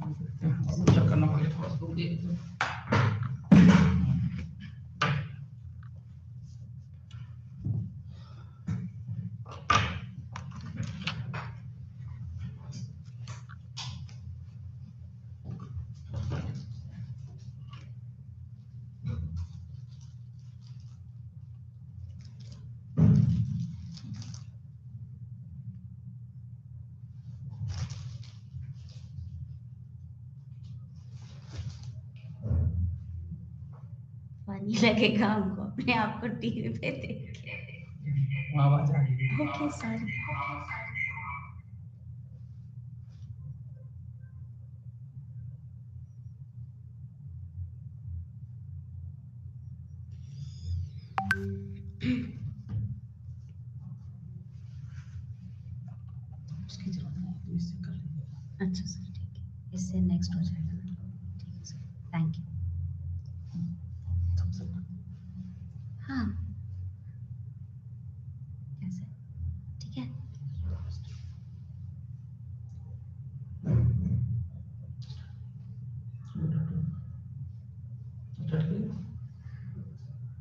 अच्छा करना पड़ेगा थोड़ा सा रुक पानी लगेगा हमको अपने आप को टीवी पे देख के। आवाज आ रही है। Okay sorry. उसकी जरूरत नहीं तो इससे कर लीजिएगा। अच्छा सर ठीक है, इससे नेक्स्ट हो जाएगा ना। ठीक है सर, थैंक यू। हाँ कैसे, ठीक है।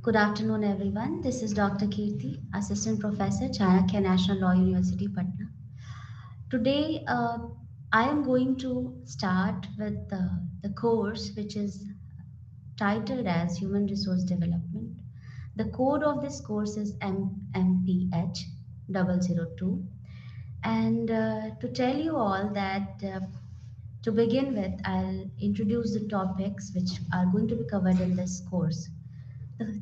Good afternoon, everyone. This is Dr. Kirti, Assistant Professor, Chanakya National Law University, Patna. Today, I am going to start with the course which is titled as Human Resource Development. The code of this course is MPH 002. And to tell you all that, to begin with, I'll introduce the topics which are going to be covered in this course.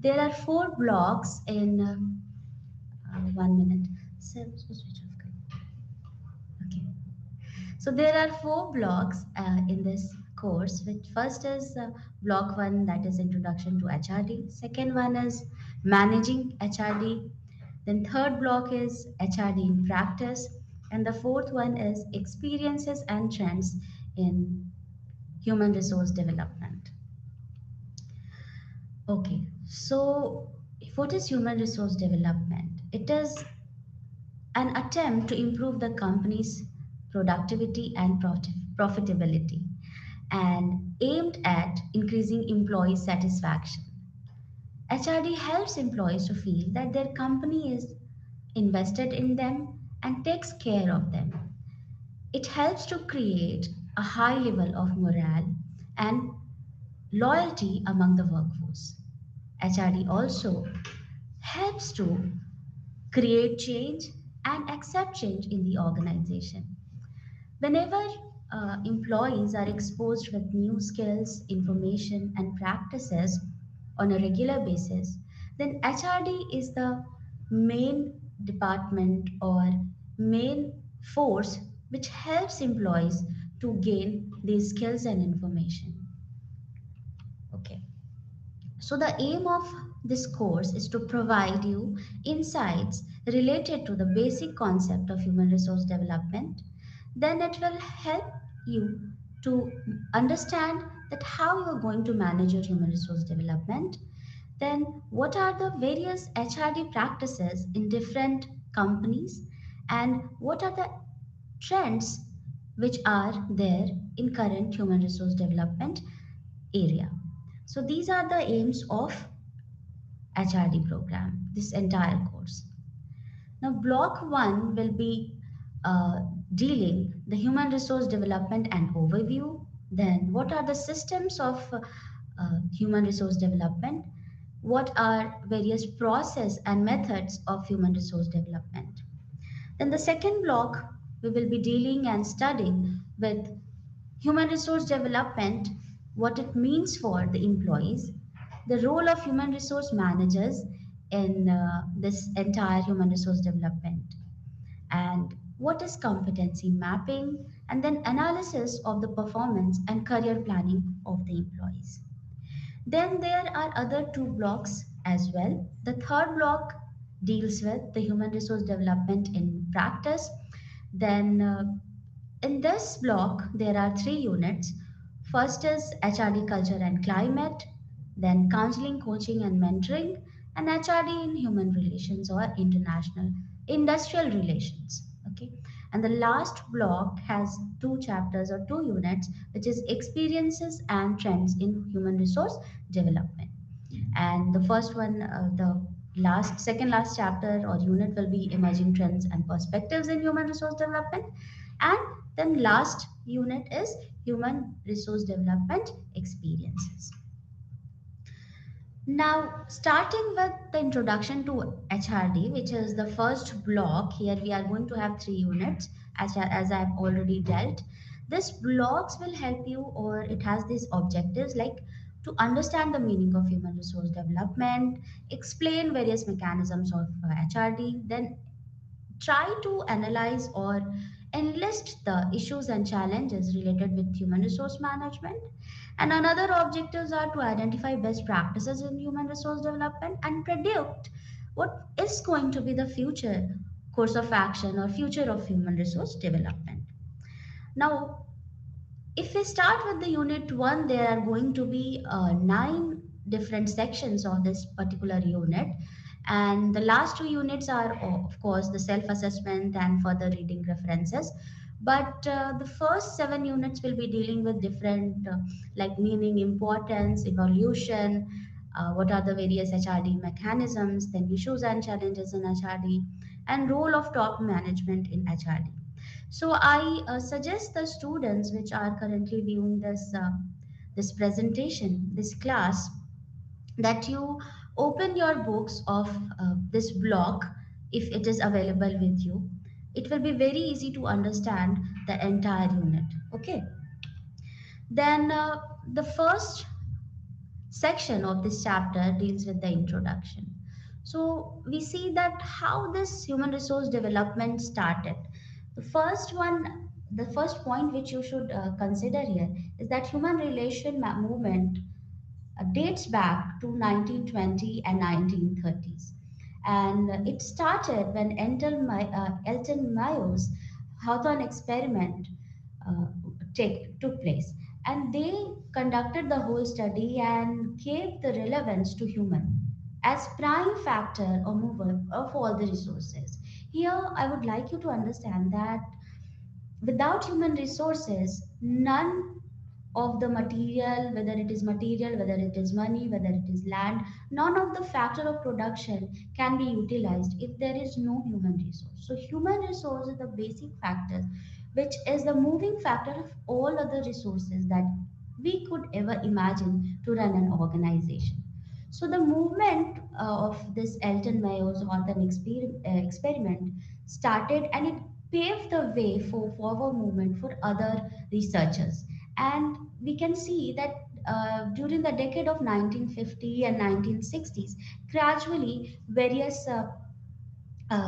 There are 4 blocks in 1 minute. So, switch off. Okay. So there are 4 blocks in this course. Which first is block 1, that is introduction to HRD. Second one is managing HRD. Then third block is HRD in practice, and the fourth one is experiences and trends in human resource development. Okay, so what is human resource development? It is an attempt to improve the company's productivity and profitability and aimed at increasing employee satisfaction. HRD helps employees to feel that their company is invested in them and takes care of them. It helps to create a high level of morale and loyalty among the workforce. HRD also helps to create change and accept change in the organization. Whenever employees are exposed with new skills, information, and practices on a regular basis, then HRD is the main department or main force which helps employees to gain these skills and information. Okay. So, the aim of this course is to provide you insights related to the basic concept of human resource development. Then it will help you to understand that how you are going to manage your human resource development. Then, what are the various HRD practices in different companies, and what are the trends which are there in current human resource development area. So these are the aims of HRD program, this entire course. Now block 1 will be dealing the human resource development and overview. Then what are the systems of human resource development? What are various process and methods of human resource development? Then the second block, we will be dealing and studying with human resource development, what it means for the employees, the role of human resource managers in this entire human resource development, and what is competency mapping, and then analysis of the performance and career planning of the employees. Then there are other 2 blocks as well. The third block deals with the human resource development in practice. Then in this block, there are 3 units. First is HRD culture and climate, then counseling, coaching, and mentoring, and HRD in human relations or international industrial relations. Okay, And the last block has two chapters or two units, which is experiences and trends in human resource development. And the first one, the second last chapter or unit will be emerging trends and perspectives in human resource development. And then last unit is human resource development experiences. Now, starting with the introduction to HRD, which is the first block, here we are going to have three units as I've already dealt. This blocks will help you, or it has these objectives like to understand the meaning of human resource development, explain various mechanisms of HRD, then try to analyze or enlist the issues and challenges related with human resource management. And another objectives are to identify best practices in human resource development and predict what is going to be the future course of action or future of human resource development. Now, if we start with the unit one, there are going to be nine different sections of this particular unit. And the last two units are, of course, the self assessment and further reading references. But the first seven units will be dealing with different, like meaning, importance, evolution, what are the various HRD mechanisms, then issues and challenges in HRD, and role of top management in HRD. So I suggest the students which are currently viewing this presentation, this class, that you open your books of this block if it is available with you. It will be very easy to understand the entire unit. Okay. Then the first section of this chapter deals with the introduction. So we see that how this human resource development started. The first one, the first point which you should consider here is that human relation movement dates back to 1920 and 1930s. And it started when Elton Mayo's Hawthorne experiment uh, took place. And they conducted the whole study and gave the relevance to human as prime factor or mover of all the resources. Here, I would like you to understand that without human resources, none of the material, whether it is money, whether it is land, none of the factor of production can be utilized if there is no human resource. So human resource is the basic factor, which is the moving factor of all other resources that we could ever imagine to run an organization. So the movement of this Elton Mayo's Hawthorne experiment started, and it paved the way for forward movement for other researchers. And we can see that during the decade of 1950 and 1960s, gradually various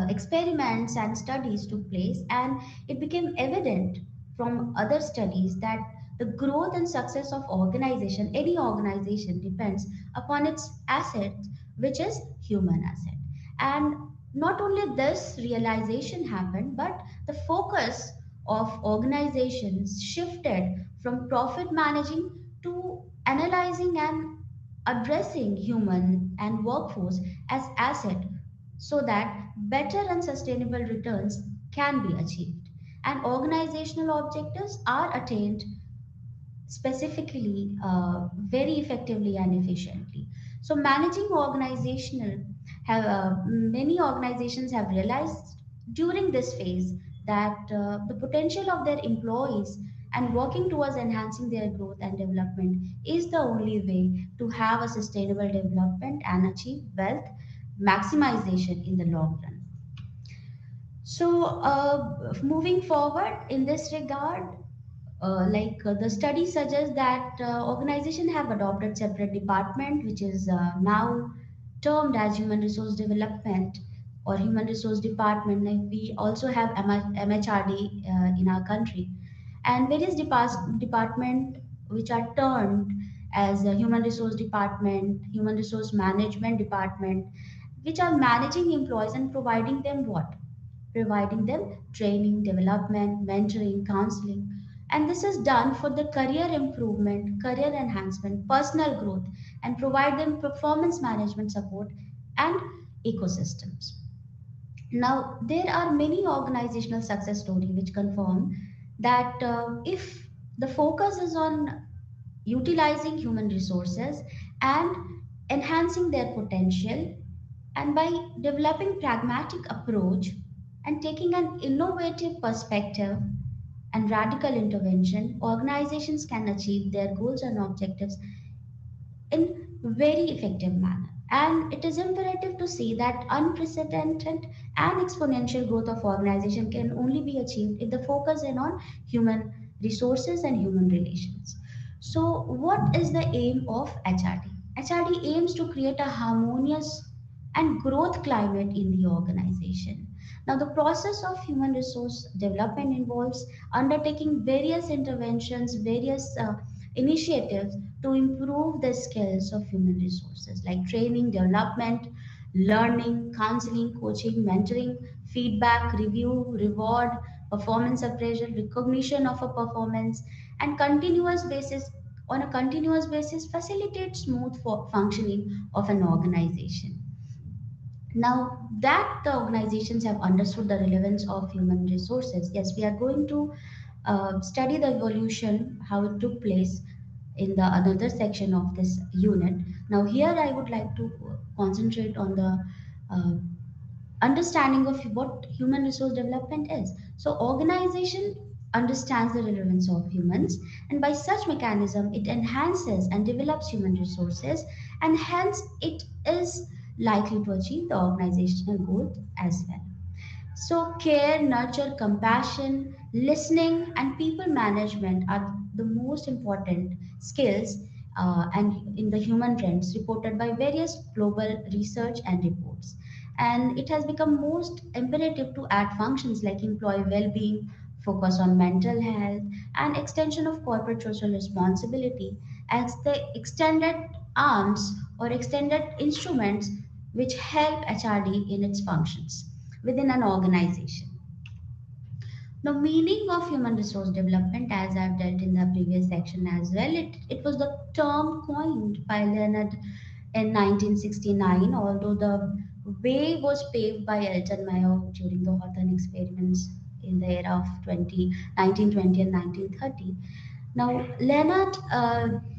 experiments and studies took place, and it became evident from other studies that the growth and success of organization, any organization, depends upon its assets, which is human asset. And not only this realization happened, but the focus of organizations shifted from profit managing to analyzing and addressing human and workforce as asset, so that better and sustainable returns can be achieved and organizational objectives are attained specifically, very effectively and efficiently. So managing organizational have many organizations have realized during this phase that the potential of their employees and working towards enhancing their growth and development is the only way to have a sustainable development and achieve wealth maximization in the long run. So, moving forward in this regard, the study suggests that organization have adopted separate department, which is now termed as human resource development or human resource department. Like we also have MHRD in our country, and various department which are termed as a human resource department, human resource management department, which are managing employees and providing them what? Providing them training, development, mentoring, counseling. And this is done for the career improvement, career enhancement, personal growth, and provide them performance management support and ecosystems. Now, there are many organizational success stories which confirm that if the focus is on utilizing human resources and enhancing their potential, and by developing pragmatic approach and taking an innovative perspective and radical intervention, organizations can achieve their goals and objectives in very effective manner. And it is imperative to see that unprecedented and exponential growth of organization can only be achieved if the focus is on human resources and human relations. So what is the aim of HRD? HRD aims to create a harmonious and growth climate in the organization. Now, the process of human resource development involves undertaking various interventions, various initiatives to improve the skills of human resources like training, development, learning, counseling, coaching, mentoring, feedback, review, reward, performance appraisal, recognition of a performance, and continuous basis on a continuous basis facilitate smooth functioning of an organization. Now that the organizations have understood the relevance of human resources, yes, we are going to study the evolution, how it took place in the another section of this unit. Now here I would like to concentrate on the uh, understanding of what human resource development is. So organization understands the relevance of humans, and by such mechanism it enhances and develops human resources, and hence it is likely to achieve the organizational goal as well. So, care, nurture, compassion, listening, and people management are the most important skills and in the human trends reported by various global research and reports. And it has become most imperative to add functions like employee well-being, focus on mental health, and extension of corporate social responsibility as the extended arms or extended instruments which help HRD in its functions within an organization. The meaning of human resource development, as I've dealt in the previous section as well, it was the term coined by Leonard in 1969, although the way was paved by Elton Mayo during the Hawthorne experiments in the era of 1920 and 1930. Now, Leonard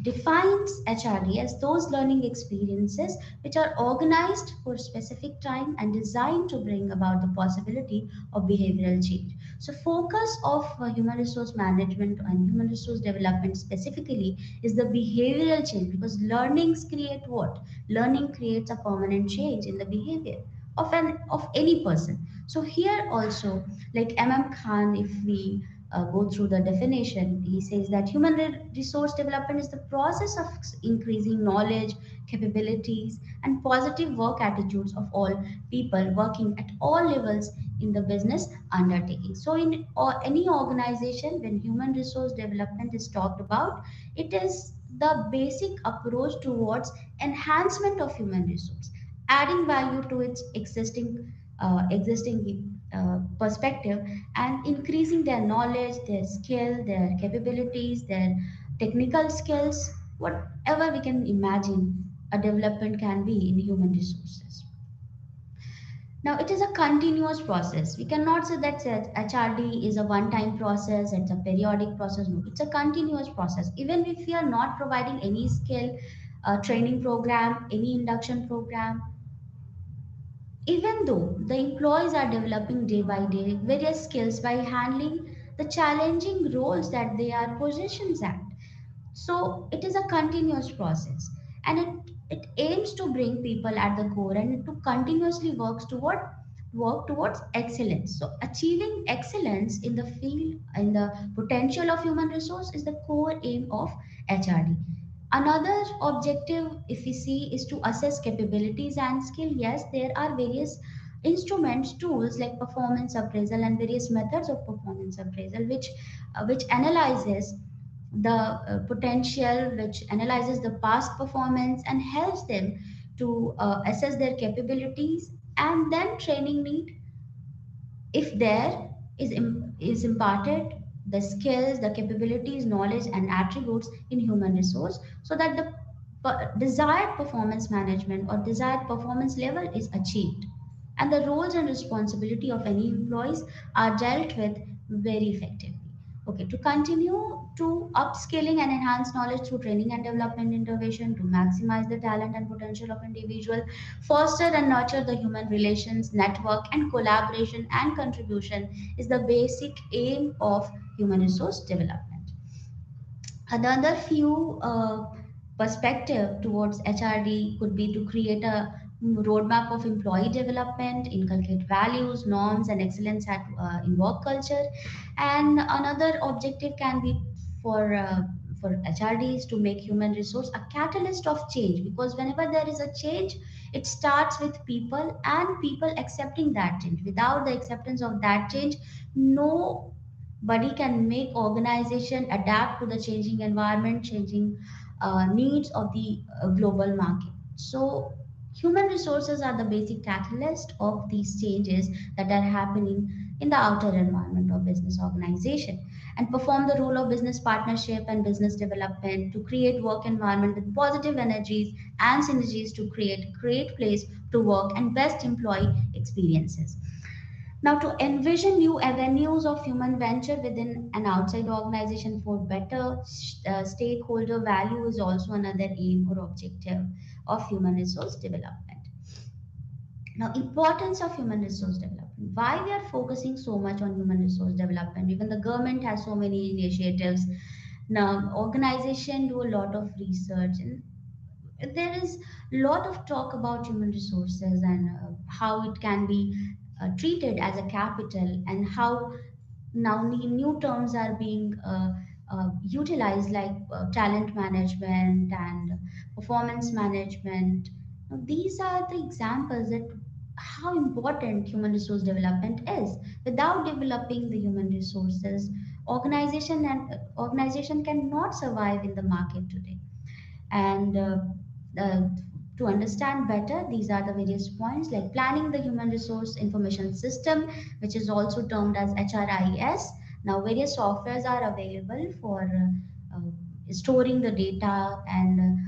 defines HRD as those learning experiences which are organized for a specific time and designed to bring about the possibility of behavioral change. So, focus of human resource management and human resource development specifically is the behavioral change, because learnings create what? Learning creates a permanent change in the behavior of any person. So here also, like Khan, if we go through the definition, he says that human resource development is the process of increasing knowledge, capabilities, and positive work attitudes of all people working at all levels in the business undertaking. So, in any organization, when human resource development is talked about, it is the basic approach towards enhancement of human resource, adding value to its existing perspective, and increasing their knowledge, their skill, their capabilities, their technical skills, whatever we can imagine a development can be in human resources. Now, it is a continuous process. We cannot say that HRD is a one time process, it's a periodic process. No, it's a continuous process. Even if we are not providing any skill training program, any induction program, even though the employees are developing day by day various skills by handling the challenging roles that they are positions at. So it is a continuous process, and it aims to bring people at the core and to continuously work towards excellence. So achieving excellence in the field in the potential of human resource is the core aim of HRD. Another objective, if we see, is to assess capabilities and skill. Yes, there are various instruments, tools like performance appraisal and various methods of performance appraisal, which analyzes the potential, which analyzes the past performance and helps them to assess their capabilities, and then training need, if there is imparted, the skills, the capabilities, knowledge, and attributes in human resource, so that the desired performance management or desired performance level is achieved. and the roles and responsibility of any employees are dealt with very effectively. Okay, to continue to upskilling and enhance knowledge through training and development intervention to maximize the talent and potential of individual, foster and nurture the human relations network and collaboration and contribution is the basic aim of human resource development. Another few perspective towards HRD could be to create a roadmap of employee development, inculcate values, norms, and excellence in work culture. And another objective can be for uh, for HRDs to make human resource a catalyst of change, because whenever there is a change, it starts with people and people accepting that change. Without the acceptance of that change, nobody can make organization adapt to the changing environment, changing needs of the global market. So human resources are the basic catalyst of these changes that are happening in the outer environment of business organization, and perform the role of business partnership and business development to create work environment with positive energies and synergies to create great place to work and best employee experiences. Now, to envision new avenues of human venture within an outside organization for better stakeholder value is also another aim or objective of human resource development. Now, importance of human resource development. Why we are focusing so much on human resource development? Even the government has so many initiatives. Now, organization do a lot of research, and there is a lot of talk about human resources and how it can be treated as a capital, and how now new terms are being utilized, like talent management and performance management. Now, these are the examples that how important human resource development is. Without developing the human resources, organization cannot survive in the market today. And uh, to understand better, these are the various points, like planning the human resource information system, which is also termed as HRIS. Now, various softwares are available for storing the data and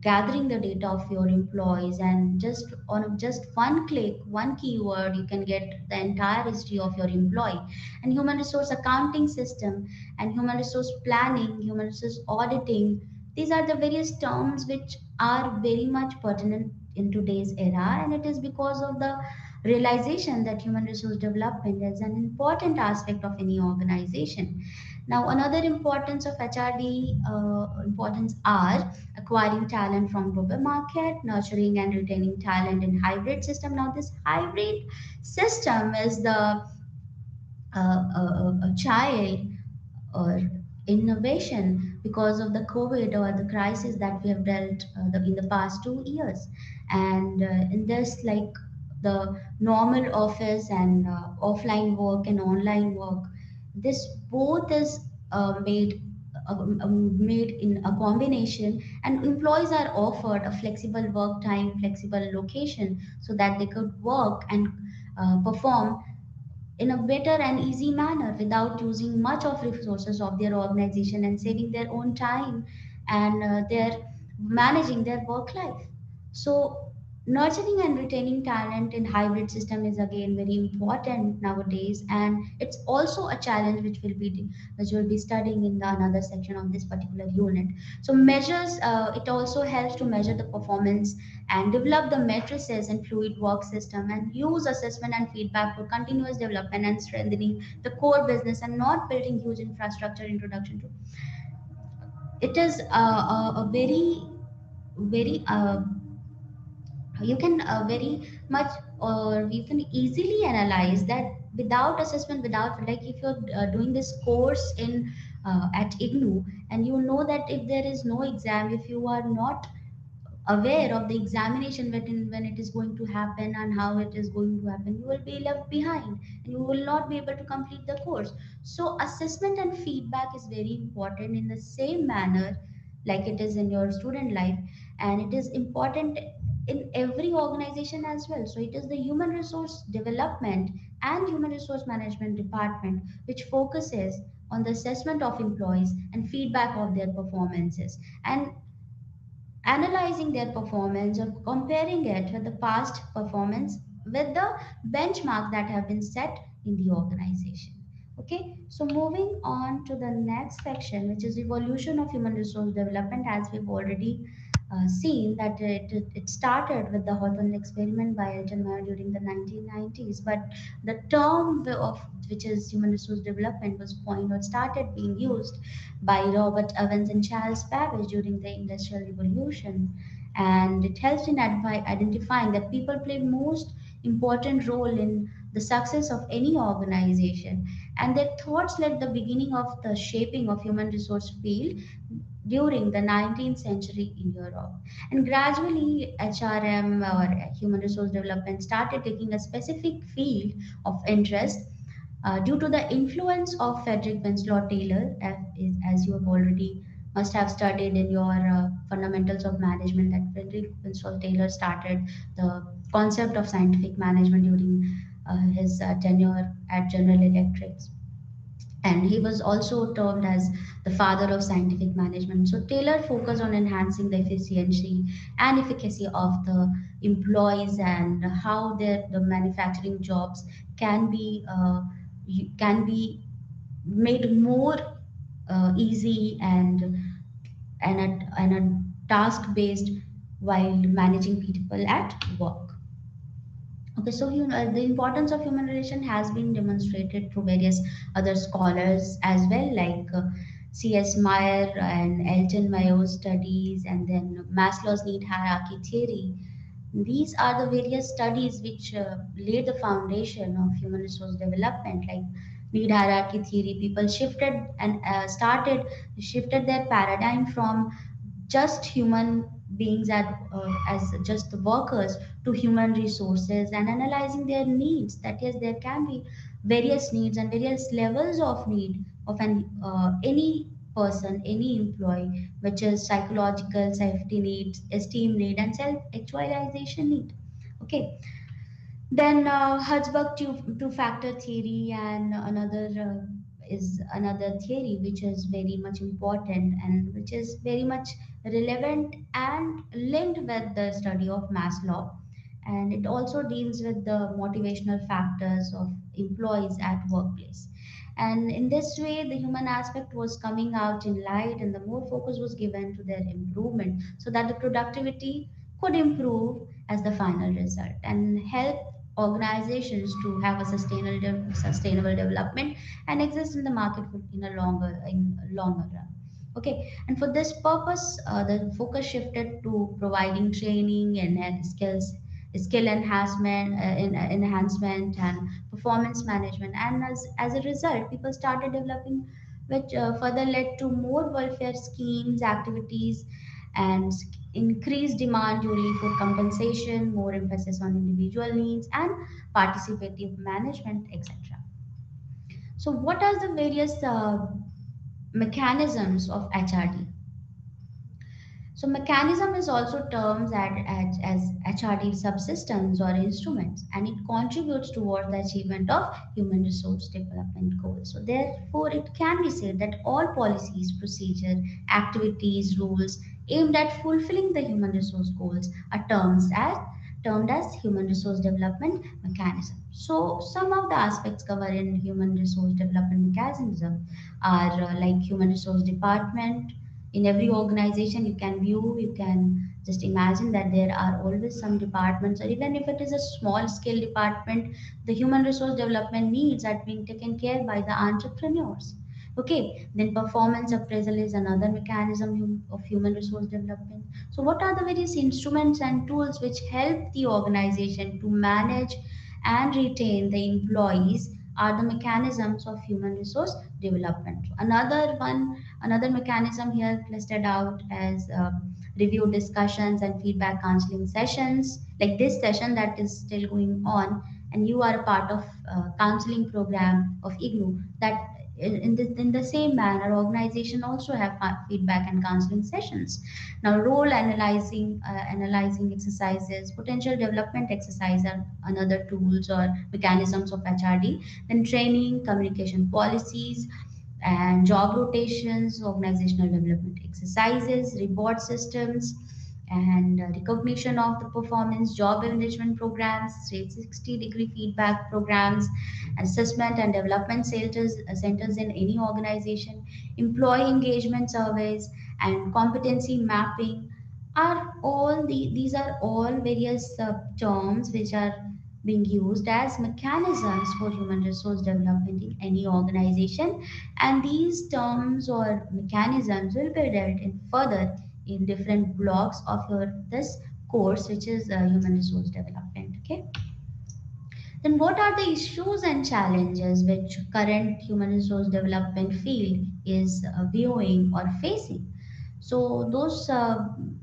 gathering the data of your employees, and just on just one click, one keyword, you can get the entire history of your employee. And human resource accounting system and human resource planning, human resource auditing, these are the various terms which are very much pertinent in today's era, and it is because of the realization that human resource development is an important aspect of any organization. Now, another importance of HRD importance are acquiring talent from global market, nurturing and retaining talent in hybrid system. Now, this hybrid system is the a child or innovation because of the COVID or the crisis that we have dealt in the past 2 years. And in this, like the normal office and offline work and online work, this both is made in a combination, and employees are offered a flexible work time, flexible location, so that they could work and perform in a better and easy manner without using much of resources of their organization, and saving their own time, and their managing their work life. So nurturing and retaining talent in hybrid system is again very important nowadays, and it's also a challenge which will be studying in the another section of this particular unit. So measures, it also helps to measure the performance and develop the matrices and fluid work system, and use assessment and feedback for continuous development and strengthening the core business, and not building huge infrastructure introduction to it is a very you can very much, or you can easily analyze that without assessment, without, like if you're doing this course in at IGNU, and you know that if there is no exam, if you are not aware of the examination when it is going to happen and how it is going to happen, you will be left behind and you will not be able to complete the course. So assessment and feedback is very important in the same manner like it is in your student life, and it is important in every organization as well. So it is the human resource development and human resource management department which focuses on the assessment of employees and feedback of their performances, and analyzing their performance or comparing it with the past performance with the benchmarks that have been set in the organization. Okay, so moving on to the next section, which is evolution of human resource development, as we've already seen that it started with the Hawthorne experiment by Elton Meyer during the 1990s, but the term of which is human resource development was coined or started being used by Robert Evans and Charles Babbage during the Industrial Revolution, and it helps in identifying that people play most important role in the success of any organization, and their thoughts led the beginning of the shaping of human resource field during the 19th century in Europe. And gradually, HRM or human resource development started taking a specific field of interest due to the influence of Frederick Winslow Taylor, as you have already must have studied in your fundamentals of management, that Frederick Winslow Taylor started the concept of scientific management during his tenure at General Electric, and he was also termed as the father of scientific management. So Taylor focused on enhancing the efficiency and efficacy of the employees and how the manufacturing jobs can be can be made more easy and a task based while managing people at work. Okay, so the importance of human relation has been demonstrated through various other scholars as well, like C.S. Meyer and Elton Mayo's studies, and then Maslow's need hierarchy theory. These are the various studies which lay the foundation of human resource development, like need hierarchy theory. People shifted their paradigm from just human beings as just the workers to human resources and analyzing their needs. That is, there can be various needs and various levels of need of any person, any employee, which is psychological safety needs, esteem need, and self actualization need. Okay, then Hertzberg two-factor theory and is another theory which is very much important and which is very much relevant and linked with the study of Maslow. And it also deals with the motivational factors of employees at workplace. And in this way, the human aspect was coming out in light, and the more focus was given to their improvement so that the productivity could improve as the final result and help organizations to have a sustainable development and exist in the market in a longer run. Okay, and for this purpose, the focus shifted to providing training and skill enhancement and performance management, and as a result, people started developing, which further led to more welfare schemes, activities, and increased demand duly for compensation, more emphasis on individual needs, and participative management, etc. So, what are the various mechanisms of HRD? So mechanism is also termed as HRD subsystems or instruments, and it contributes towards the achievement of human resource development goals. So therefore, it can be said that all policies, procedure, activities, rules aimed at fulfilling the human resource goals are termed as human resource development mechanism. So some of the aspects covered in human resource development mechanism are like human resource department. In every organization you can just imagine that there are always some departments, or even if it is a small scale department, the human resource development needs are being taken care by the entrepreneurs. Okay, then performance appraisal is another mechanism of human resource development. So what are the various instruments and tools which help the organization to manage and retain the employees are the mechanisms of human resource development. Another mechanism here listed out as review discussions and feedback counseling sessions, like this session that is still going on, and you are a part of counseling program of IGNU. That in the same manner, organization also have feedback and counseling sessions. Now, role analyzing exercises, potential development exercise are another tools or mechanisms of HRD. Then training, communication policies, and job rotations, organizational development exercises, reward systems, and recognition of the performance, job enrichment programs, 360-degree feedback programs, assessment and development centers in any organization, employee engagement surveys, and competency mapping are these are all various terms which are being used as mechanisms for human resource development in any organization, and these terms or mechanisms will be dealt in further in different blocks of your this course, which is human resource development. Okay, then what are the issues and challenges which current human resource development field is viewing or facing? So those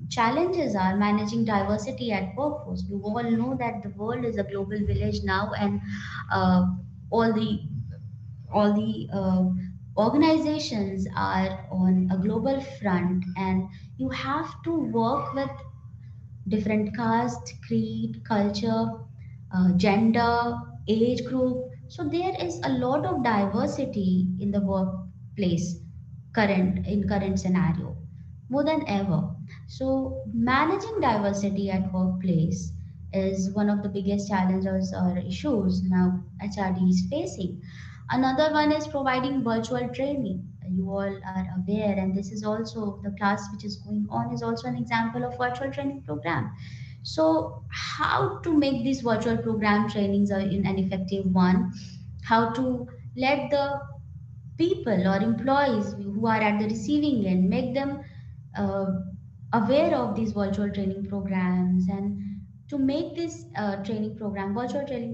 challenges are managing diversity at workforce. You all know that the world is a global village now, and uh, all the organizations are on a global front, and you have to work with different caste, creed, culture, gender, age group. So there is a lot of diversity in the workplace current scenario more than ever. So managing diversity at workplace is one of the biggest challenges or issues now HRD is facing. Another one is providing virtual training. You all are aware, and this is also the class which is going on is also an example of virtual training program. So, how to make these virtual program trainings in an effective one? How to let the people or employees who are at the receiving end make them uh, aware of these virtual training programs, and to make this virtual training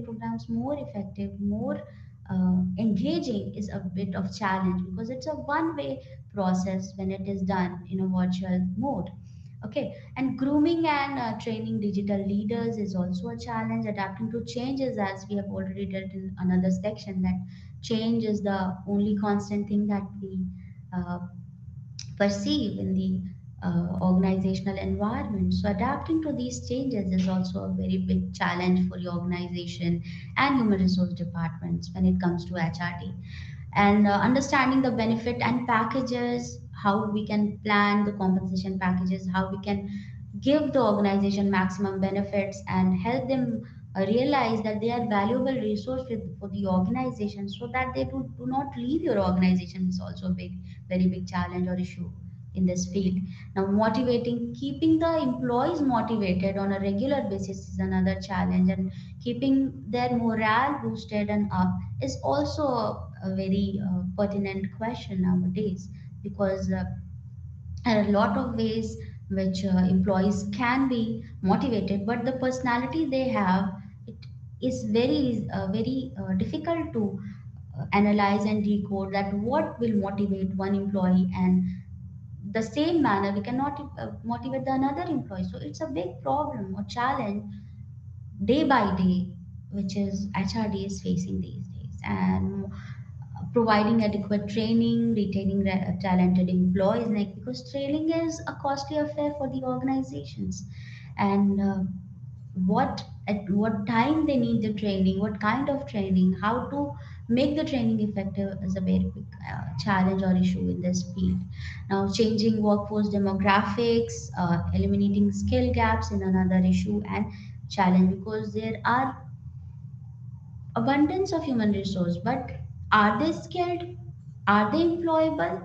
programs more effective, more engaging is a bit of challenge because it's a one way process when it is done in a virtual mode. Okay, and grooming and training digital leaders is also a challenge. Adapting to changes, as we have already did in another section, that change is the only constant thing that we uh, perceive in the organizational environment. So, adapting to these changes is also a very big challenge for your organization and human resource departments when it comes to HRD. And understanding the benefit and packages, how we can plan the compensation packages, how we can give the organization maximum benefits and help them realize that they are valuable resource for the organization so that they do not leave your organization is also a very big challenge or issue in this field. Now motivating, keeping the employees motivated on a regular basis is another challenge, and keeping their morale boosted and up is also a very pertinent question nowadays, because there are a lot of ways which employees can be motivated, but the personality they have, it is very difficult to analyze and decode that what will motivate one employee, and the same manner we cannot motivate the another employee. So it's a big problem or challenge day by day, which is HRD is facing these days, and providing adequate training, retaining talented employees, like because training is a costly affair for the organizations, and what at what time they need the training, what kind of training, how to make the training effective is a very big challenge or issue in this field. Now, changing workforce demographics, eliminating skill gaps in another issue and challenge, because there are abundance of human resource, but are they skilled, are they employable?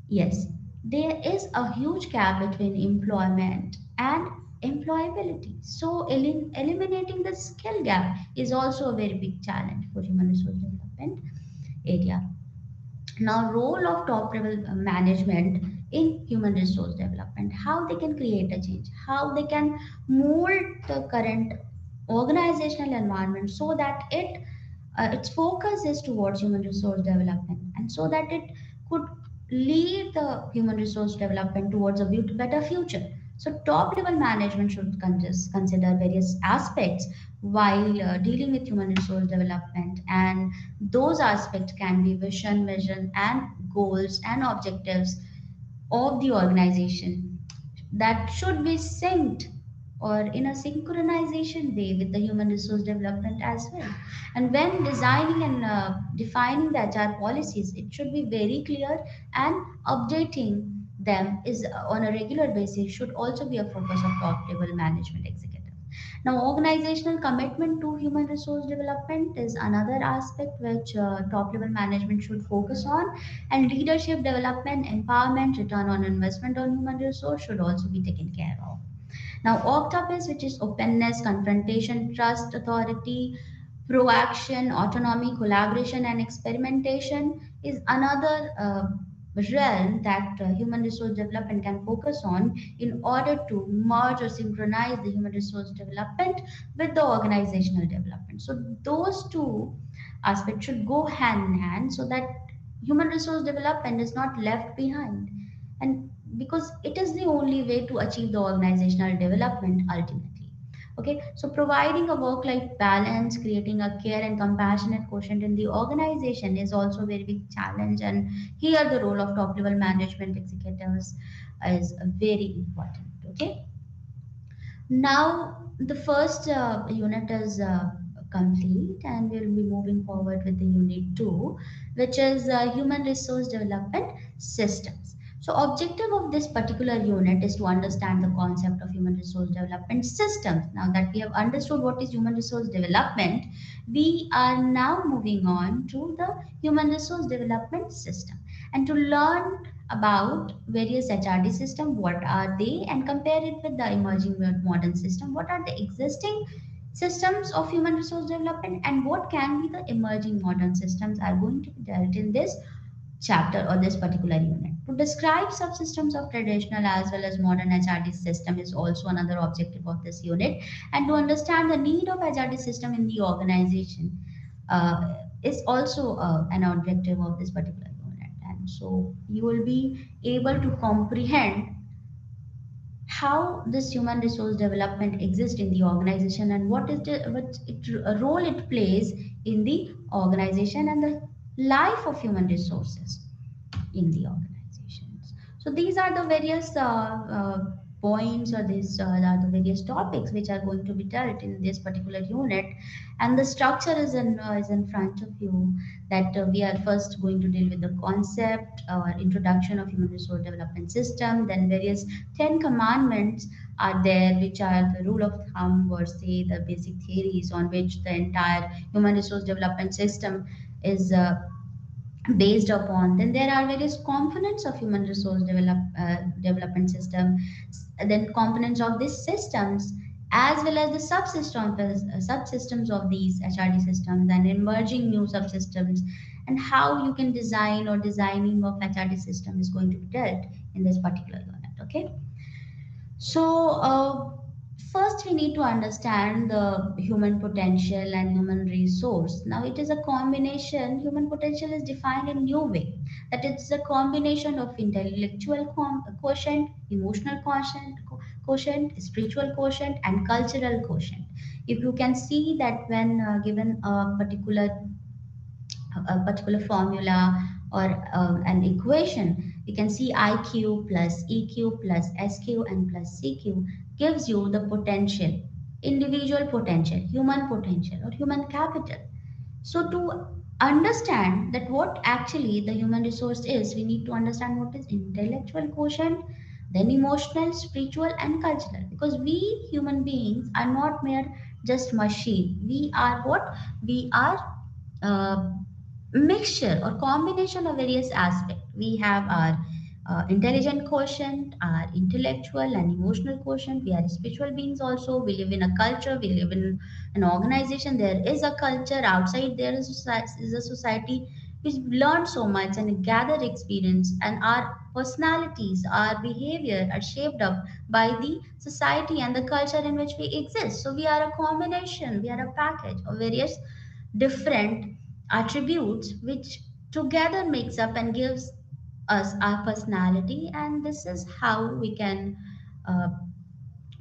Yes, there is a huge gap between employment and employability. So eliminating the skill gap is also a very big challenge for human resource development area. Now, role of top level management in human resource development, how they can create a change, how they can mold the current organizational environment so that its focus is towards human resource development, and so that it could lead the human resource development towards a better future. So top level management should just consider various aspects while dealing with human resource development, and those aspects can be vision and goals and objectives of the organization that should be synced or in a synchronization way with the human resource development as well. And when designing and defining the HR policies, it should be very clear and updating them is on a regular basis should also be a focus of top level management executive. Now, organizational commitment to human resource development is another aspect which top level management should focus on, and leadership development, empowerment, return on investment on human resource should also be taken care of. Now, octopus, which is openness, confrontation, trust, authority, proaction, autonomy, collaboration, and experimentation, is another realm that human resource development can focus on in order to merge or synchronize the human resource development with the organizational development. So, those two aspects should go hand in hand so that human resource development is not left behind, and because it is the only way to achieve the organizational development ultimately. Okay, so providing a work life balance, creating a care and compassionate quotient in the organization is also a very big challenge, and here the role of top level management executives is very important. Okay, now, the first unit is complete, and we'll be moving forward with the unit two, which is human resource development systems. So, objective of this particular unit is to understand the concept of human resource development systems. Now that we have understood what is human resource development, we are now moving on to the human resource development system, and to learn about various HRD system, what are they, and compare it with the emerging modern system. What are the existing systems of human resource development, and what can be the emerging modern systems are going to be dealt in this chapter or this particular unit. To describe subsystems of traditional as well as modern HRD system is also another objective of this unit, and to understand the need of HRD system in the organization is also an objective of this particular unit. And so you will be able to comprehend how this human resource development exists in the organization, and what role it plays in the organization and the life of human resources in the organizations. So these are the various points, or these are the various topics which are going to be dealt in this particular unit, and the structure is in front of you. That we are first going to deal with the concept or introduction of human resource development system. Then various 10 commandments are there, which are the rule of thumb, or say the basic theories on which the entire human resource development system is based upon. Then there are various components of human resource development system, then components of these systems, as well as the subsystems of these HRD systems and emerging new subsystems, and how you can design or designing of HRD system is going to be dealt in this particular unit. Okay, so, first we need to understand the human potential and human resource. Now, it is a combination. Human potential is defined in new way. That it's a combination of intellectual quotient, emotional quotient, spiritual quotient, and cultural quotient. If you can see that when given a particular formula or an equation, we can see IQ plus EQ plus SQ and plus CQ gives you the potential, individual potential, human potential, or human capital. So, to understand that what actually the human resource is, we need to understand what is intellectual quotient, then emotional, spiritual, and cultural. Because we human beings are not mere just machine. We are what? We are uh, mixture or combination of various aspects. We have our intelligent quotient, our intellectual and emotional quotient. We are spiritual beings also. We live in a culture. We live in an organization. There is a culture. Outside there is a society. We learn so much and gather experience, and our personalities, our behavior are shaped up by the society and the culture in which we exist. So we are a combination. We are a package of various different attributes which together makes up and gives us our personality, and this is how we can uh,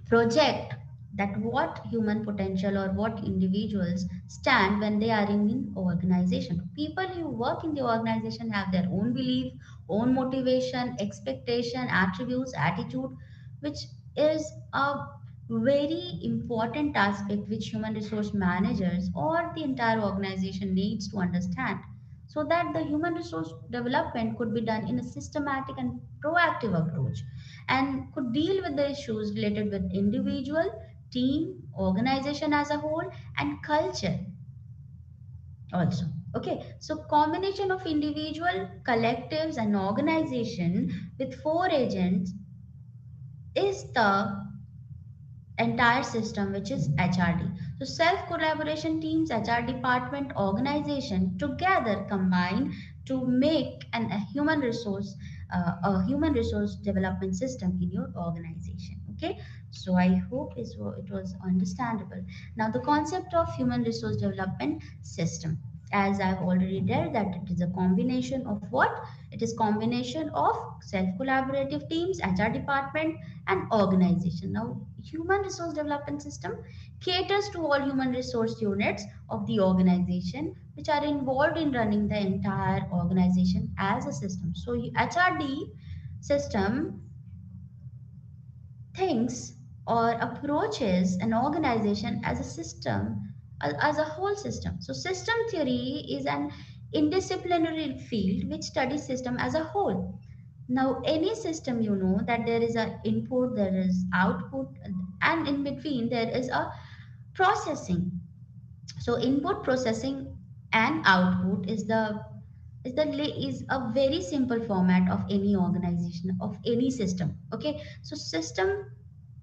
project that what human potential or what individuals stand when they are in an organization. People who work in the organization have their own belief, own motivation, expectation, attributes, attitude, which is a very important aspect which human resource managers or the entire organization needs to understand so that the human resource development could be done in a systematic and proactive approach and could deal with the issues related with individual, team, organization as a whole, and culture also. Okay, so combination of individual, collectives, and organization with four agents is the entire system, which is HRD. So self collaboration teams, HR department, organization together combine to make a human resource development system in your organization. Okay, so I hope it was understandable. Now the concept of human resource development system, as I've already read, that it is a combination of what? It is combination of self collaborative teams, HR department, and organization. Now, human resource development system caters to all human resource units of the organization which are involved in running the entire organization as a system. So, HRD system thinks or approaches an organization as a system, as a whole system. So, system theory is an interdisciplinary field which studies system as a whole. Now, any system, you know that there is a input, there is output, and in between there is a processing. So, input, processing, and output is a very simple format of any organization, of any system. Okay, so system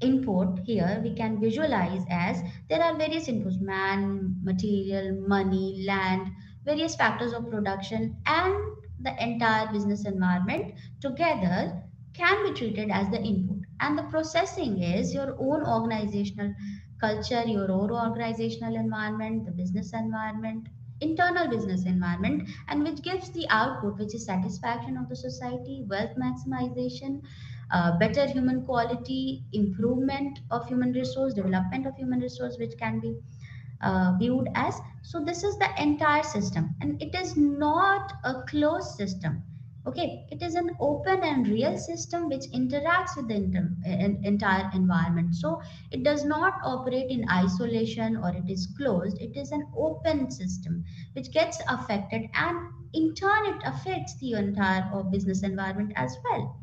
input here we can visualize as there are various inputs: man, material, money, land, various factors of production, and the entire business environment together can be treated as the input, and the processing is your own organizational culture, your own organizational environment, the business environment, internal business environment, and which gives the output, which is satisfaction of the society, wealth maximization, better human quality, improvement of human resource, development of human resource, which can be viewed as. So this is the entire system, and it is not a closed system. Okay, it is an open and real system which interacts with the entire environment. So it does not operate in isolation or it is closed. It is an open system which gets affected, and in turn it affects the entire business environment as well.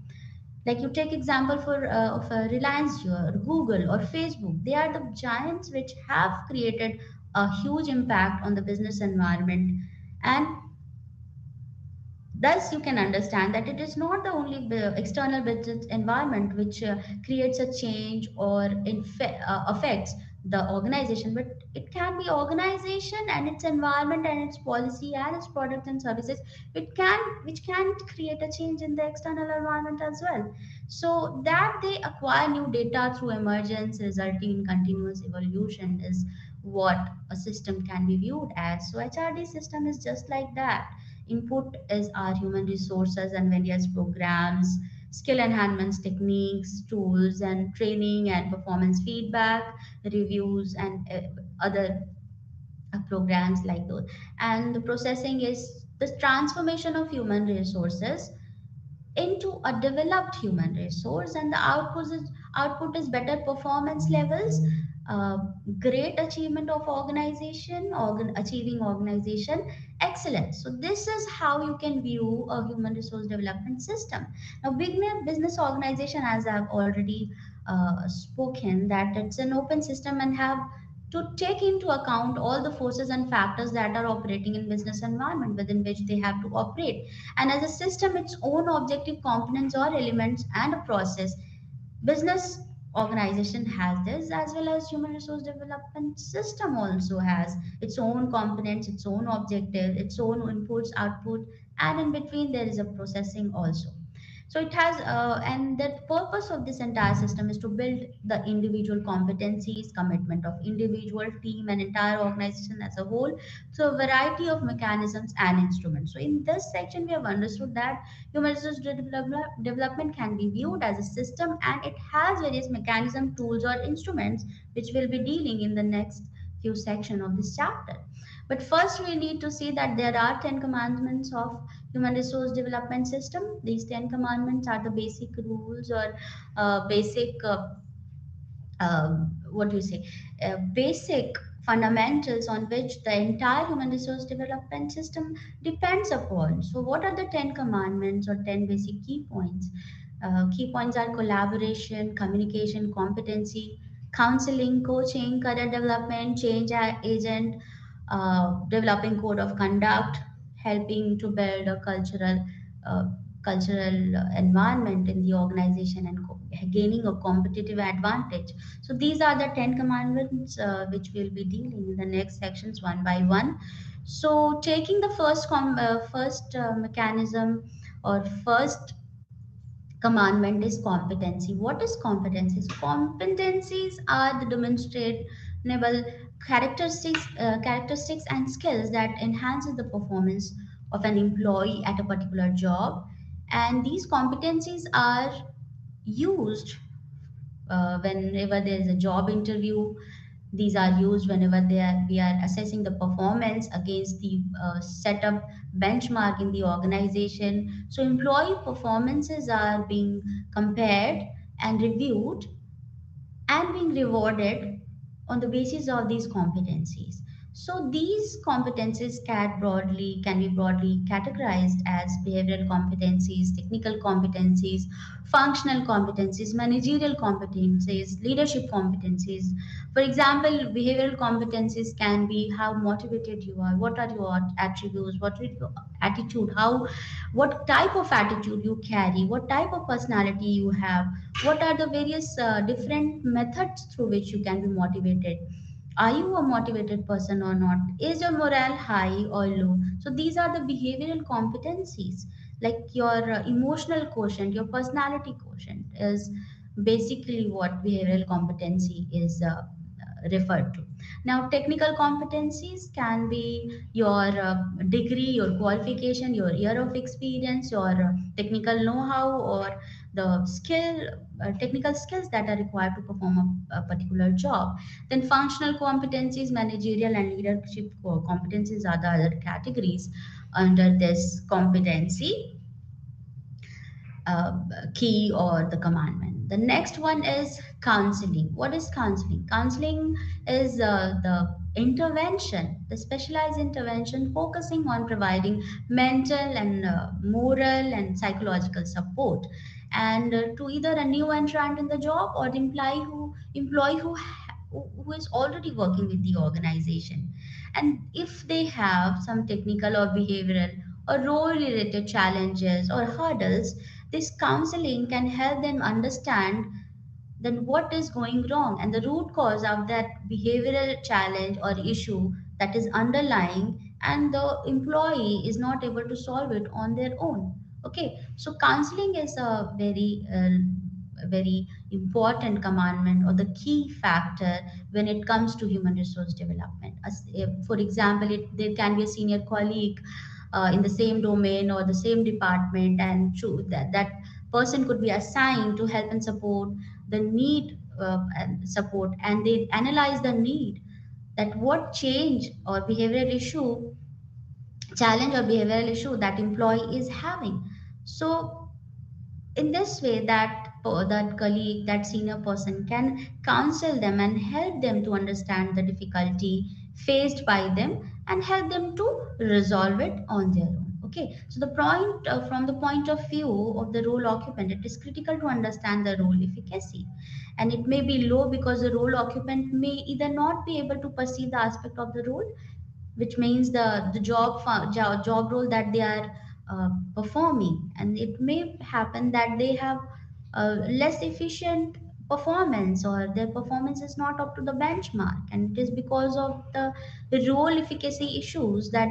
Like you take example for of Reliance Jio or Google or Facebook. They are the giants which have created a huge impact on the business environment, and thus you can understand that it is not the only external business environment which creates a change or affects the organization, but it can be organization and its environment and its policy and its products and services which can create a change in the external environment as well. So that they acquire new data through emergence resulting in continuous evolution is what a system can be viewed as. So HRD system is just like that. Input is our human resources and various programs, skill enhancements, techniques, tools, and training and performance feedback, reviews, and other programs like those. And the processing is the transformation of human resources into a developed human resource, and the output is better performance levels, uh, great achievement of achieving organization excellence. So this is how you can view a human resource development system. Now business organization, as I've already spoken, that it's an open system and have to take into account all the forces and factors that are operating in business environment within which they have to operate, and as a system its own objective components or elements and a process. Business organization has this, as well as human resource development system also has its own components, its own objective, its own inputs, output, and in between there is a processing also. So it has and the purpose of this entire system is to build the individual competencies, commitment of individual, team, and entire organization as a whole, so a variety of mechanisms and instruments. So in this section we have understood that human resource development can be viewed as a system, and it has various mechanism, tools, or instruments which we'll be dealing in the next few section of this chapter. But first we need to see that there are 10 commandments of human resource development system. These 10 commandments are the basic rules or basic what do you say basic fundamentals on which the entire human resource development system depends upon. So, what are the 10 commandments or 10 basic key points? Key points are collaboration, communication, competency, counseling, coaching, career development, change agent, developing code of conduct, helping to build a uh, cultural environment in the organization and gaining a competitive advantage. So these are the 10 commandments which we'll be dealing in the next sections one by one. So taking the first mechanism or first commandment is competency. What is competencies? Competencies are the demonstrable characteristics and skills that enhances the performance of an employee at a particular job, and these competencies are used whenever there is a job interview. These are used whenever we are assessing the performance against the setup benchmark in the organization. So employee performances are being compared and reviewed and being rewarded on the basis of these competencies. So these competencies can be broadly categorized as behavioral competencies, technical competencies, functional competencies, managerial competencies, leadership competencies. For example, behavioral competencies can be how motivated you are, what are your attributes, what is your attitude, how what type of attitude you carry, what type of personality you have, what are the various different methods through which you can be motivated. Are you a motivated person or not? Is your morale high or low? So these are the behavioral competencies, like your emotional quotient, your personality quotient is basically what behavioral competency is referred to. Now, technical competencies can be your degree, your qualification, your year of experience, your technical know-how, or the technical skills that are required to perform a particular job. Then, functional competencies, managerial and leadership competencies are the other categories under this competency uh, key or the commandment. The next one is counseling. What is counseling? Counseling is the specialized intervention focusing on providing mental and moral and psychological support, and to either a new entrant in the job or the employee who is already working with the organization. And if they have some technical or behavioral or role related challenges or hurdles, this counseling can help them understand then what is going wrong and the root cause of that behavioral challenge or issue that is underlying, and the employee is not able to solve it on their own. Okay, so counseling is a very important commandment or the key factor when it comes to human resource development. For example, there can be a senior colleague in the same domain or the same department, and that person could be assigned to help and support the need and support, and they analyze the need, that what change or behavioral issue challenge or behavioral issue that employee is having. So in this way, that colleague, that senior person can counsel them and help them to understand the difficulty faced by them and help them to resolve it on their own. Okay, so the point from the point of view of the role occupant, it is critical to understand the role efficacy, and it may be low because the role occupant may either not be able to perceive the aspect of the role, which means the job role that they are performing, and it may happen that they have less efficient performance or their performance is not up to the benchmark, and it is because of the role efficacy issues that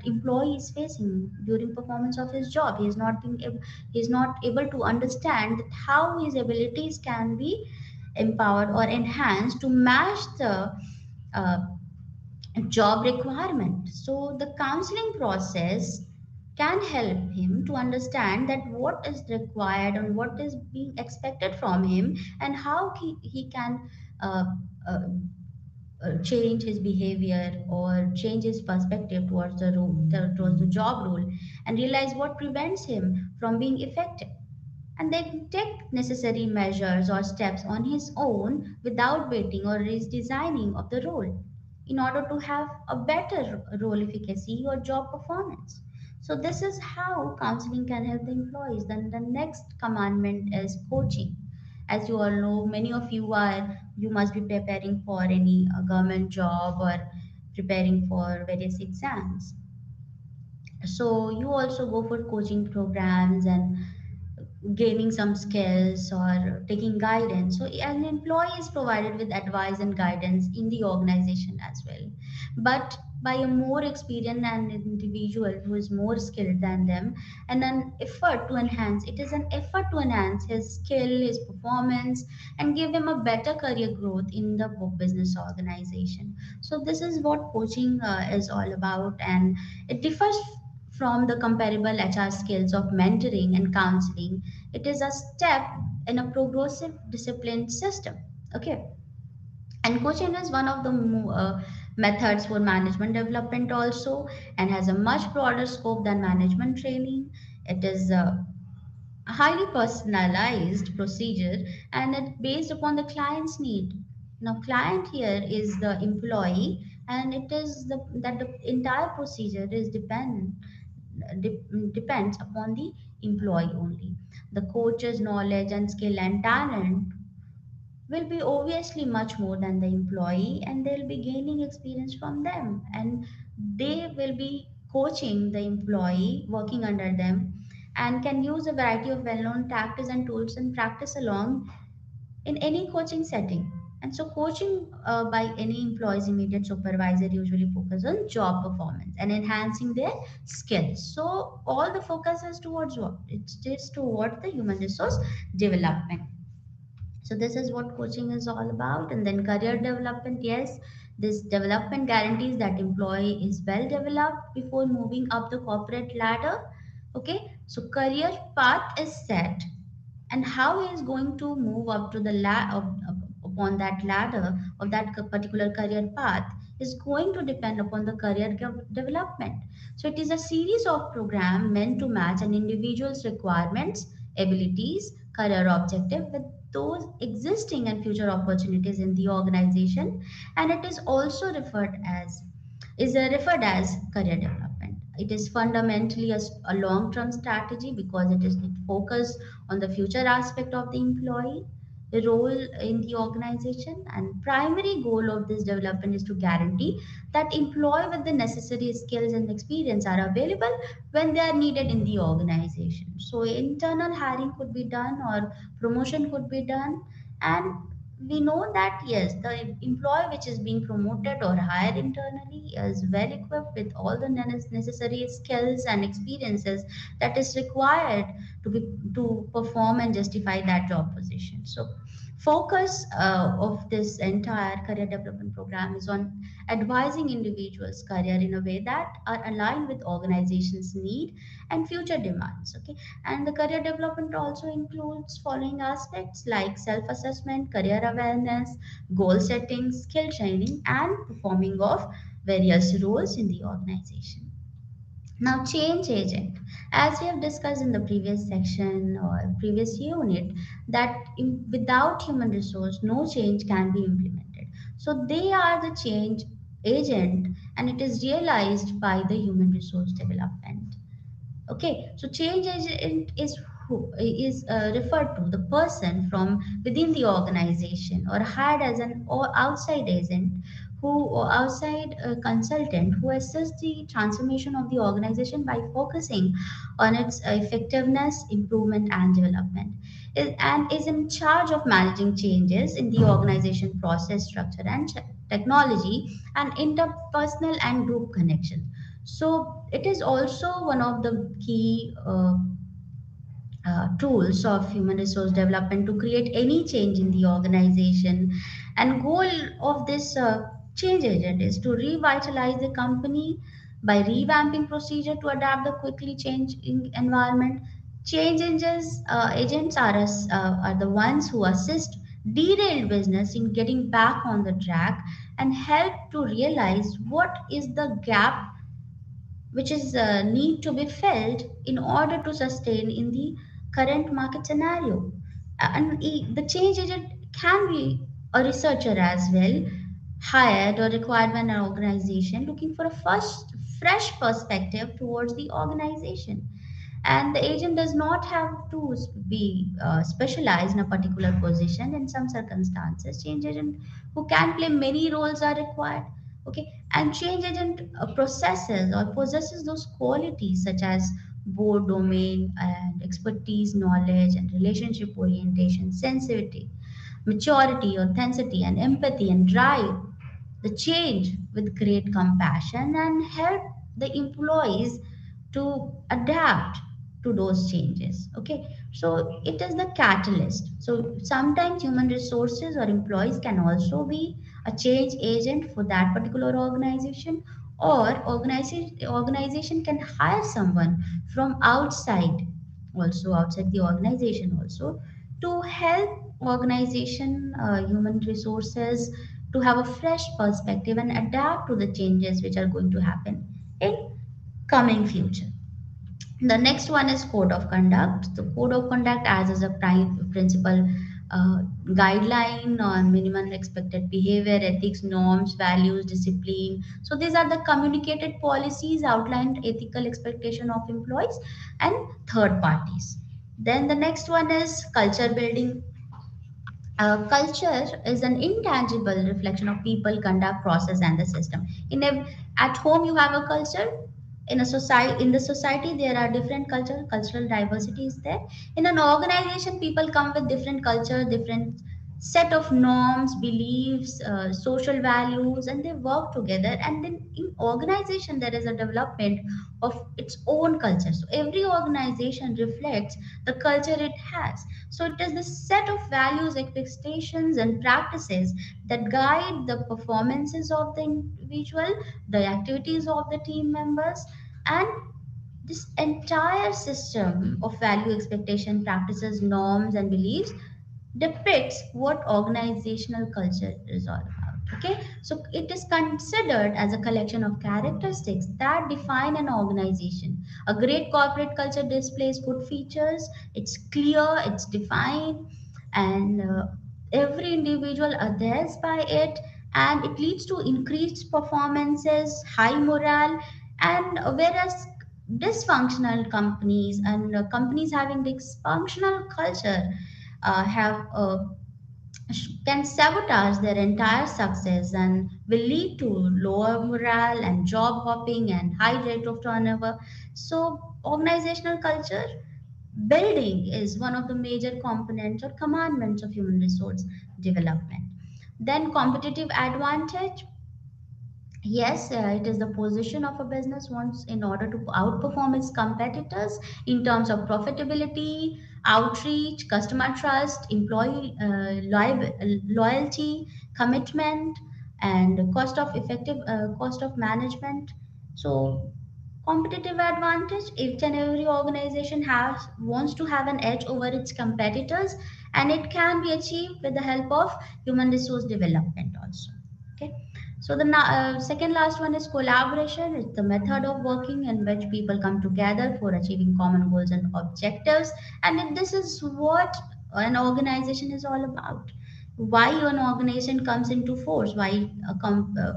employee is facing during performance of his job. He is not able to understand that how his abilities can be empowered or enhanced to match the uh, job requirement. So the counseling process can help him to understand that what is required and what is being expected from him, and how he can uh, uh, change his behavior or change his perspective towards towards the job role, and realize what prevents him from being effective, and then take necessary measures or steps on his own without waiting or redesigning of the role. in order to have a better role efficacy or job performance. So this is how counseling can help the employees. Then the next commandment is coaching. As you all know, many of you must be preparing for any government job or preparing for various exams. So you also go for coaching programs and gaining some skills or taking guidance. So an employee is provided with advice and guidance in the organization as well, but by a more experienced and individual who is more skilled than them, and an effort to enhance it is an effort to enhance his skill, his performance, and give him a better career growth in the business organization. So this is what coaching is all about, and it differs from the comparable HR skills of mentoring and counseling. It is a step in a progressive discipline system. Okay, and coaching is one of the methods for management development also, and has a much broader scope than management training. It is a highly personalized procedure, and it based upon the client's need. Now client here is the employee, and it is the entire procedure is depends upon the employee only. The coach's knowledge and skill and talent will be obviously much more than the employee, and they'll be gaining experience from them, and they will be coaching the employee working under them, and can use a variety of well-known tactics and tools and practice along in any coaching setting. And so coaching by any employee's immediate supervisor usually focus on job performance and enhancing their skills. So all the focus is towards what? It's just toward the human resource development. So this is what coaching is all about. And then career development, yes, this development guarantees that employee is well developed before moving up the corporate ladder. Okay, so career path is set, and how he is going to move up to the upon that ladder of that particular career path is going to depend upon the career development. So it is a series of programs meant to match an individual's requirements, abilities, career objective with those existing and future opportunities in the organization, and it is also referred as career development. It is fundamentally a long-term strategy because it focuses on the future aspect of the employee, the role in the organization, and primary goal of this development is to guarantee that employee with the necessary skills and experience are available when they are needed in the organization. So internal hiring could be done or promotion could be done, and we know that yes, the employee which is being promoted or hired internally is well equipped with all the necessary skills and experiences that is required to perform and justify that job position. So focus of this entire career development program is on advising individuals career in a way that are aligned with organizations need and future demands. Okay, and the career development also includes following aspects like self assessment, career awareness, goal setting, skill training, and performing of various roles in the organization. Now, change agent, as we have discussed in the previous section or previous unit, that without human resource, no change can be implemented. So, they are the change agent, and it is realized by the human resource development. Okay, so change agent is who is referred to the person from within the organization or hired as an or outside agent who or outside consultant who assists the transformation of the organization by focusing on its effectiveness, improvement, and development, and is in charge of managing changes in the organization process, structure, and technology, and interpersonal and group connection. So it is also one of the key tools of human resource development to create any change in the organization. And goal of this change agent is to revitalize the company by revamping procedure to adapt the quickly changing environment. Agents are the ones who assist derailed business in getting back on the track and help to realize what is the gap which is need to be filled in order to sustain in the current market scenario. And the change agent can be a researcher as well, hired or required by an organization looking for a first fresh perspective towards the organization. And the agent does not have to be specialized in a particular position. In some circumstances, change agent who can play many roles are required. Okay, and change agent processes or possesses those qualities such as board domain and expertise, knowledge and relationship orientation, sensitivity, maturity, authenticity, and empathy and drive the change with great compassion and help the employees to adapt to those changes. Okay, so it is the catalyst. So sometimes human resources or employees can also be a change agent for that particular organization, or organization can hire someone from outside, also outside the organization also, to help organization human resources to have a fresh perspective and adapt to the changes which are going to happen in coming future. The next one is code of conduct. The code of conduct acts as a prime principal guideline on minimum expected behavior, ethics, norms, values, discipline. So these are the communicated policies outlined ethical expectation of employees and third parties. Then the next one is culture building. Culture is an intangible reflection of people, conduct, process, and the system. At home, you have a culture. In the society, there are different cultural diversity is there. In an organization, people come with different culture, different set of norms, beliefs, social values, and they work together. And then in organization, there is a development of its own culture. So every organization reflects the culture it has. So it is the set of values, expectations, and practices that guide the performances of the individual, the activities of the team members, and this entire system of value, expectation, practices, norms, and beliefs depicts what organizational culture is all about. Okay, so it is considered as a collection of characteristics that define an organization. A great corporate culture displays good features, it's clear, it's defined, and every individual adheres by it, and it leads to increased performances, high morale. And whereas dysfunctional companies and companies having dysfunctional culture have can sabotage their entire success and will lead to lower morale and job hopping and high rate of turnover. So organizational culture building is one of the major components or commandments of human resource development. Then competitive advantage. Yes, it is the position of a business wants in order to outperform its competitors in terms of profitability, outreach, customer trust, employee loyalty, commitment, and cost of management. So, competitive advantage. Each and every organization has wants to have an edge over its competitors, and it can be achieved with the help of human resource development also. Okay, so the second last one is collaboration. It's the method of working in which people come together for achieving common goals and objectives. And this is what an organization is all about. Why an organization comes into force, why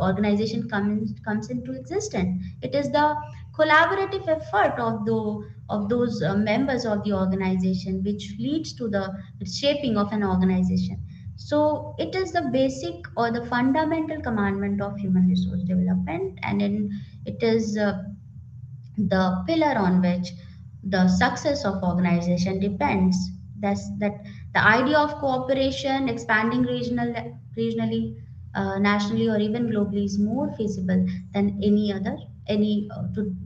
organization comes into existence. It is the collaborative effort of those members of the organization which leads to the shaping of an organization. So it is the basic or the fundamental commandment of human resource development, and it is the pillar on which the success of organization depends. That's that the idea of cooperation, expanding regionally, nationally, or even globally is more feasible than any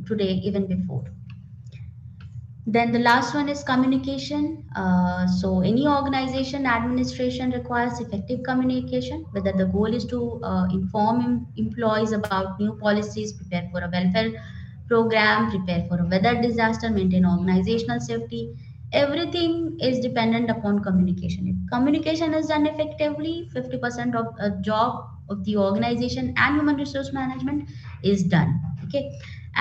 today even before. Then the last one is communication. So any organization administration requires effective communication, whether the goal is to inform employees about new policies, prepare for a welfare program, prepare for a weather disaster, maintain organizational safety. Everything is dependent upon communication. If communication is done effectively, 50% of a job of the organization and human resource management is done. Okay,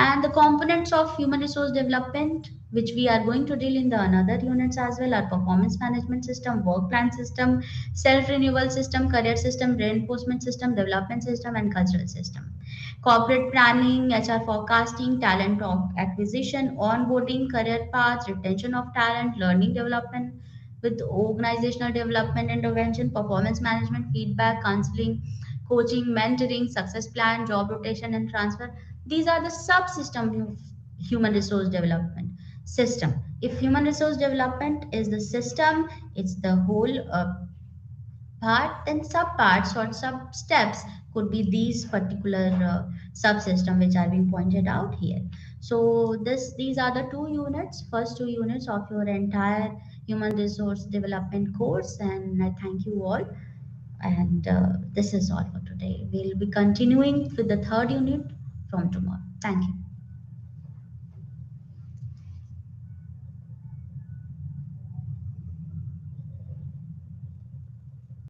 And the components of human resource development, which we are going to deal in the another units as well, are performance management system, work plan system, self renewal system, career system, reinforcement system, development system, and cultural system. Corporate planning, HR forecasting, talent acquisition, onboarding, career paths, retention of talent, learning development with organizational development intervention, performance management, feedback, counseling, coaching, mentoring, success plan, job rotation, and transfer. These are the subsystem of human resource development system. If human resource development is the system, it's the whole part, then subparts or sub steps could be these particular subsystem which are being pointed out here. So these are the two units, first two units of your entire human resource development course, and I thank you all. And this is all for today. We'll be continuing with the third unit from tomorrow. Thank you.